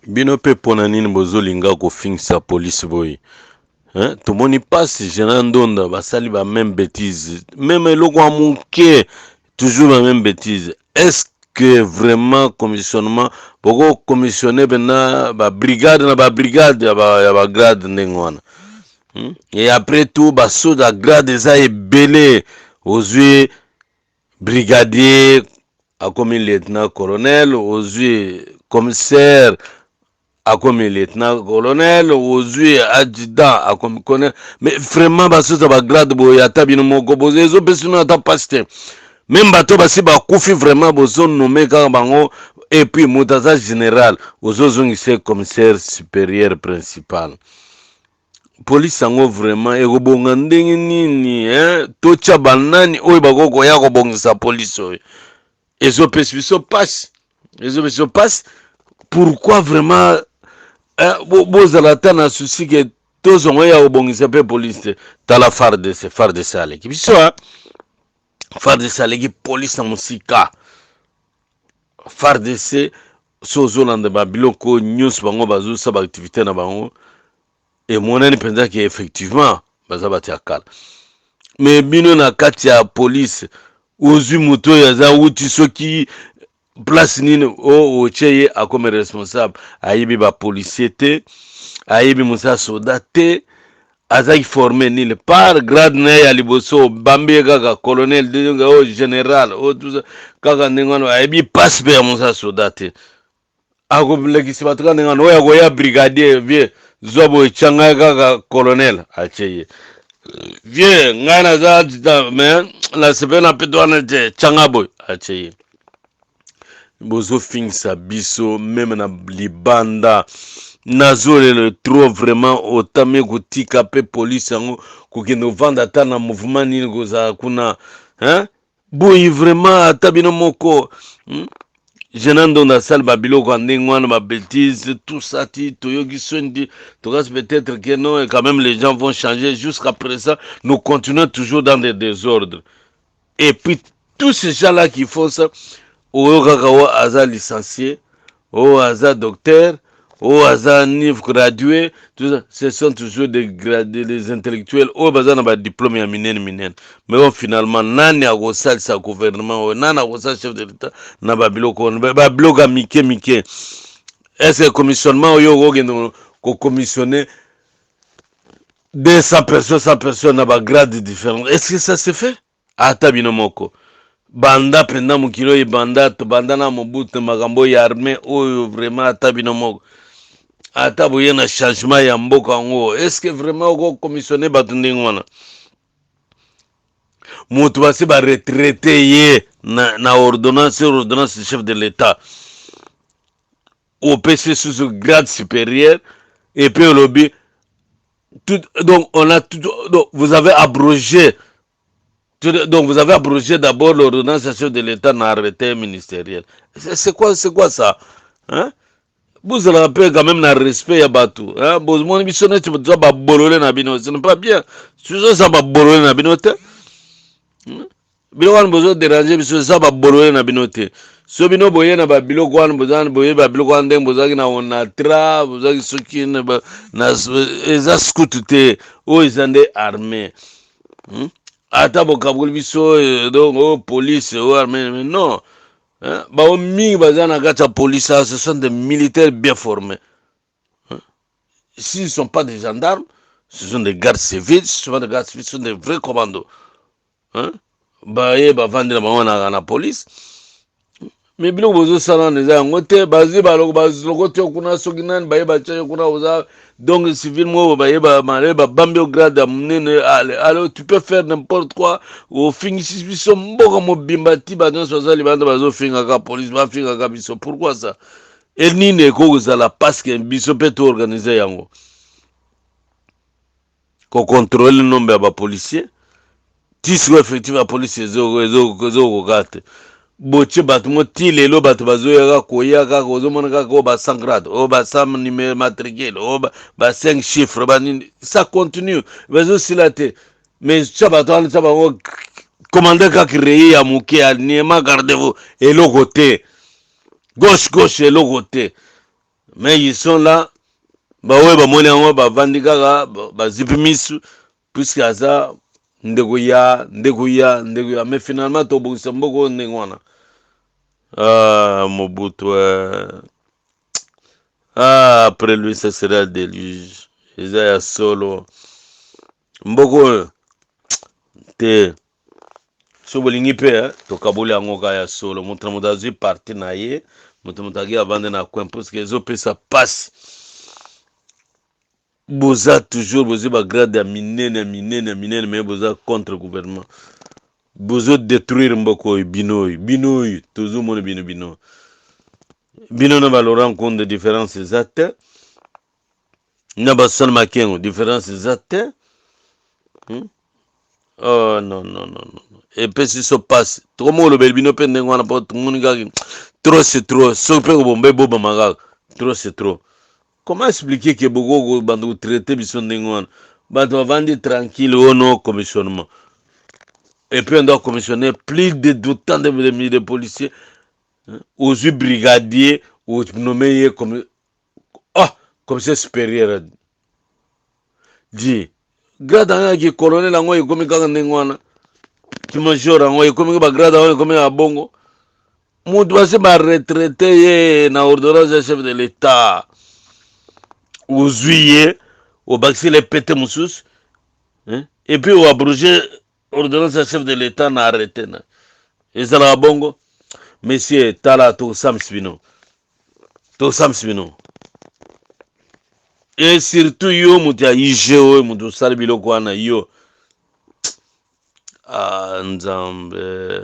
Bino pe pona nini bozolinga kofingisa police boy. Hein? Tomoni passe Général Ndonda basali ba même bêtise. Même eloko ya moke toujours la même bêtise. Est-ce que vraiment commissionnement poko commissionner bena ba brigade na ba brigade ya ba grade ndenge wana. Et après tout basoda grade eza ebele ozwi brigadier akomi lieutenant colonel ozwi commissaire akomi lieutenant colonel ozwi adjudant akomi colonel mais vraiment basoda bagrade boye ata bino moko bozo ezopesi bino ata pasi te même bato basi bakufi vraiment bozonome kaka bango et puis moto aza général ozozongisa commissaire supérieur principal. Police yango vraiment ekobonga ndenge nini totya banani oyo bakokoya kobongisa police oyo ezopesi biso pasi pourquoi vraiment bozala ata na susi ke tozongo ya kobongisa mpe police te tala FARDC aleki biso FARDC aleki police na mosika FARDC so ozolanda babiloko nyonso bango bazosala baactivité na bango emonani mpenza ke effectivement baza bato ya kala me bino na kati ya police ozwi moto oyo aza wuti soki place nini otie ye akomi responsable ayebi bapolisier te ayebi mosala soda te azaki forme nini par grade na ye ya liboso bambi ye kaka colonel o général o tusa kaka ndenge wana ayebi pasi mpe ya mosala soda te akolekisi bato kaka ndenge wana oyo akoya brigadier vie zwa boye tya ngai kaka colonel atie ye vie ngai naza adjutant mais nasepeli mpe to wana te tya ngai boye atie ye bozofingisa biso meme na libanda nazolelo trop vraiment otami kotika mpe polise yango kokende kovanda ata na mouvement nini kozala kuna boyi vraiment ata bino moko Général Ndonda asali babiloko ya ndenge wana babêtise tout ça ti toyoki soni tokasi peut-être que non et quand même les gens vont changer jusqu'à présent nous continuons toujours dans des désordres et puis tous ces gens là qui font ça oyo kaka o aza licencié o aza docteur o aza niveau gradué tout ça ce sont toujours des intellectuels oyo baza na badiplôme ya minene mais o finalement nani akosalisa gouvernement oyo nani akosala chef de l'état na babiloko wana babiloko ya mike est-ce que commissionnement oyo okokende kocommissionner 200 personnes 100 personnes na bagrade différents est-ce que ça se fait ata bino moko banda penda mokili oyo banda na mobutu makambo ya armée oyo vraiment ata bino moko ata boye na changement ya mboka yango est-ce que vraiment okocommissionner bato ndenge wana moto basi baretraité ye na ordonnance du chef de l'état opesi sous grade supérieur et puis au lobby donc on a tout donc vous avez abrogé d'abord l'ordonnance du chef de l'état na arrêté ministériel c'est quoi ça vous allez rappeler quand même na respect ya bato bozomoni biso neti toza babolole na bino ce n'est pas bien ça babolole na bino te biloko wana bozoderange biso eza babolole na bino te so bino boye na babiloko wana boye babiloko wana ndenge bozalaki na onatra bozalaki soki eza skutu te oyo eza nde armée ata bokaboli biso donc police o armée mais non bao mingi baza na kati ya police ce sont des militaires bien formés s'ils ne sont pas des gendarmes ce sont des gardes civils ce sont des vrais commandos baye bavandi na bango na police mais biloko bozosala wana eza yango te bazwi baloko te kuna soki nani baye batya kuna oza donc civil moko bayeba babambi o grade ya monene alors tu peux faire n'importe quoi ofingisi biso mboka mobimba ti bato nyonso baza libanda bazofingaka police bafingaka biso pourquoi ça e nini ekoki kozala parce que biso mpe toorganize yango kocontrôle nombre ya bapolicier ti siko effectif ya police ezokoka te botie bato mo ti lelo bato bazoyaka koya kaka ozomona kaka oyo ba 100 grade oyo ba 100 numéro matricule oyo ba 5 chiffres banini ça continue bazosila te mais tia bato wana tia bango commande kaka reye ya moke ya niema gardez-vous eloko te gauche eloko te Mais ils sont là, bah ouais, bah moi, on va vendre, bah zipimis, puisque à ça, ndegoya, mais finalement, to boussamboko ndengwana. Ah, Mobutu, ah, après lui, ça sera le déluge. Isaiah Solo. Mboko, te, so bolingi pe, to kabuli yango ya solo. Mutu mutazi parti na ye, mutu mutagi avande na coin, parce que zo pe sa passe. Boza toujours, boza ba grade ya minene, mais boza contre gouvernement. Bozo détruire mboko bino, toujours mon bino. Bino na ba Laurent compte de différence exacte. Na ba Sol Makengo, différence exacte. Oh non. Et puis si ça passe, trop mo le belbino pe ndengwana po tumunika trop c'est trop. So pe ko bombe boba maga. Trop c'est trop. Comment expliquer que beaucoup bandu traiter biso ndengwana? Bandu vandi tranquille au non commissionnement. Et puis on doit commissionner plus d'autant de policiers, aux brigadiers, aux nommés comme commissaire supérieur. Dit, grade qui colonel ango e komi kaka ndengwana. Qui major ango e komi ba grade ango e komi a bongo. Mutu basi ba retraité ye na ordonnance de chef de l'État. Uzui au baxi les pété moussus. Et puis au abrogé ordonnance de chef de l'État na arrêté na. Et ça la bongo. Monsieur Tala to Sam Spino. Et surtout yo mutu ya IGO mutu sali biloko wana yo. Ah nzambe.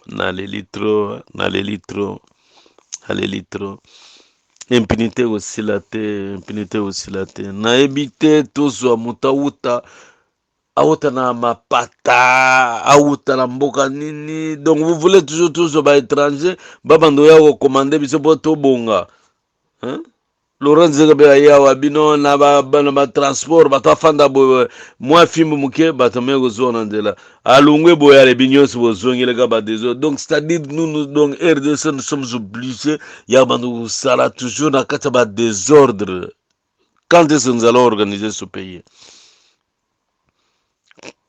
Naleli trop. Impunité aussi la te. Nayebi te tozwa mutu auta na mapata, auta na mboka nini. Donc vous voulez toujours tous ba étranger, babando ya ko commander biso po to bonga. Hein? Laurent Zagabe ya bino na ba transport batafanda bo moi fimbo muke batame ko zona ndela. Alungwe boya le binyos bo zongile ga ba des donc c'est-à-dire nous donc RDC nous sommes obligés ya bandu sala toujours na kata ba désordre. Quand est-ce que nous allons organiser ce pays?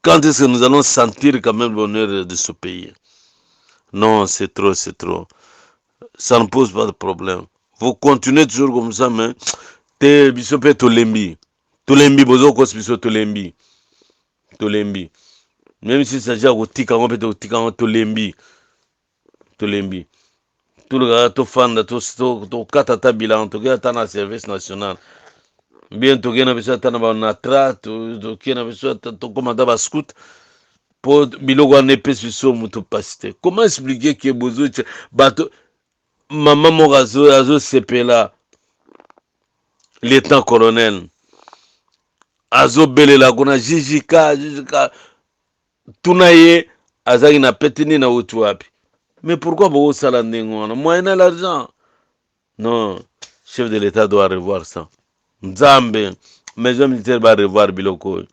Quand est-ce que nous allons sentir quand même le bonheur de ce pays? Non, c'est trop. Ça ne pose pas de problème. Vous continuez toujours comme ça, mais te biso pe tolembi. Bozo kos biso tolembi. Même si ça s'agit de tika on peut tika tolembi. Tout le gars to fanda to katata bilan to gars tana service national. Bien to gena biso tana ba na tra to kena biso to komanda ba scout. Pour biloko wana epesi biso moto pasi te. Comment expliquer que bozo bato mama moko azosepela lieutenant colonel azobelela kuna jijika tuna ye azalaki na pete nini na uti wapi. Mais pourquoi bokosala ndenge wana? Moyena l'argent. Non, chef de l'état doit revoir ça. Nzambe maison militaire va revoir biloko.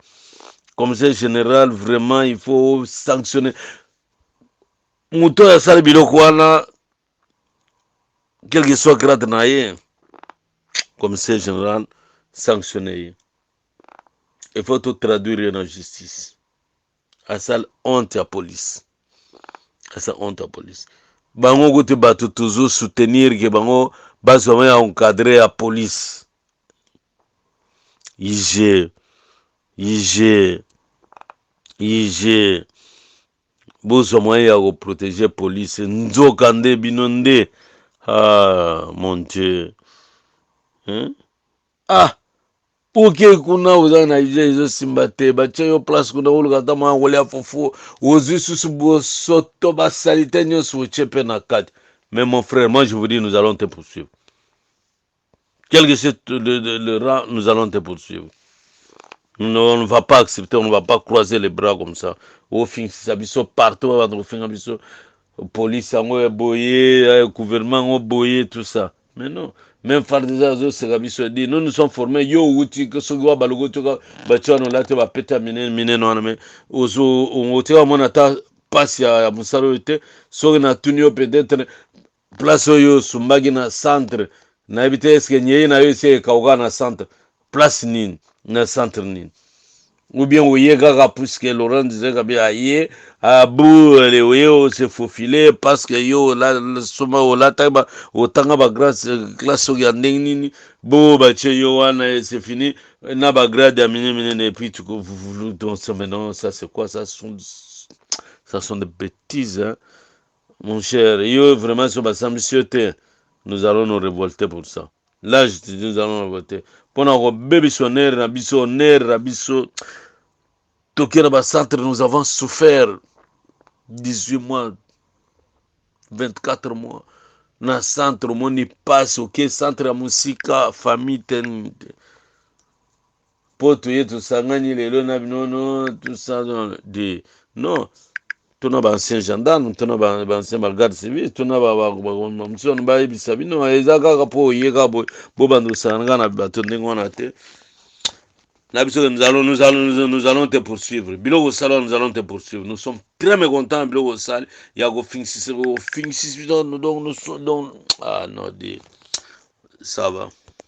Commissaire général, vraiment il faut sanctionner moto ya sala biloko wana, quel que soit grade na ye. Commissaire général sanctionné. Il faut tout traduire dans la justice. À ça honte à police. Bango gote bato toujours soutenir que bango bazoma ya encadrer la police. IG bozo moyen ya protéger police nzoka nde bino nde. Ah mon Dieu. Ok kuna uza na izo simba te batia yo place kuna uluka ta mwa ngolia fofo ozu susu bosoto basalite nyonso ochepe na kati. Mais mon frère, moi je vous dis, nous allons te poursuivre. Quel que soit le rang, nous allons te poursuivre. On ne va pas accepter, on ne va pas croiser les bras comme ça. Au fin, ça biso partout, au fin, biso police, boyé, gouvernement, boyé, tout ça. Mais non. Même Fardiza c'est la biso dit, nous nous sommes formés, yo, outi, que ce soit balogo, tu vas, batuano, là, tu vas péter, mine, non, mais, ozo, on te va, mon atta, passe à Moussaro, so, na tunio, peut-être, place oyo sumbaki na centre nayebi te eske nyei na yo esi ekauka na centre place nini na centre nini ou bien oye kaka puisque Laurent disait que aye abu le oye se faufiler parce que yo la soma ola taba otanga ba grâce classe ya ndenge nini bo ba che yo wana c'est fini na ba grade ya mine et puis tu donc ça maintenant ça c'est quoi ça sont des bêtises hein mon cher yo vraiment sur ba sambisioté nous allons nous révolter pour ça là je te dis nous allons nous révolter pendant que bébé sonner na biso Tokyo centre, nous avons souffert 18 mois, 24 mois. Na centre, mon y passe, ok, centre ya musika, famille tenite. Poto yetu sangani lelo na binono, tout ça, de, non. Tuna ba ancien gendarme, tuna ba ancien garde civil, tuna ba msio ba yebisa bino, eza kaka po yeka bo bandu sanga na bato ndenge wana te. Nous allons te poursuivre. Bilo Sala, nous allons te poursuivre. Nous sommes très mécontents, Bilo Sala. Il y a go fin ah non, ça va.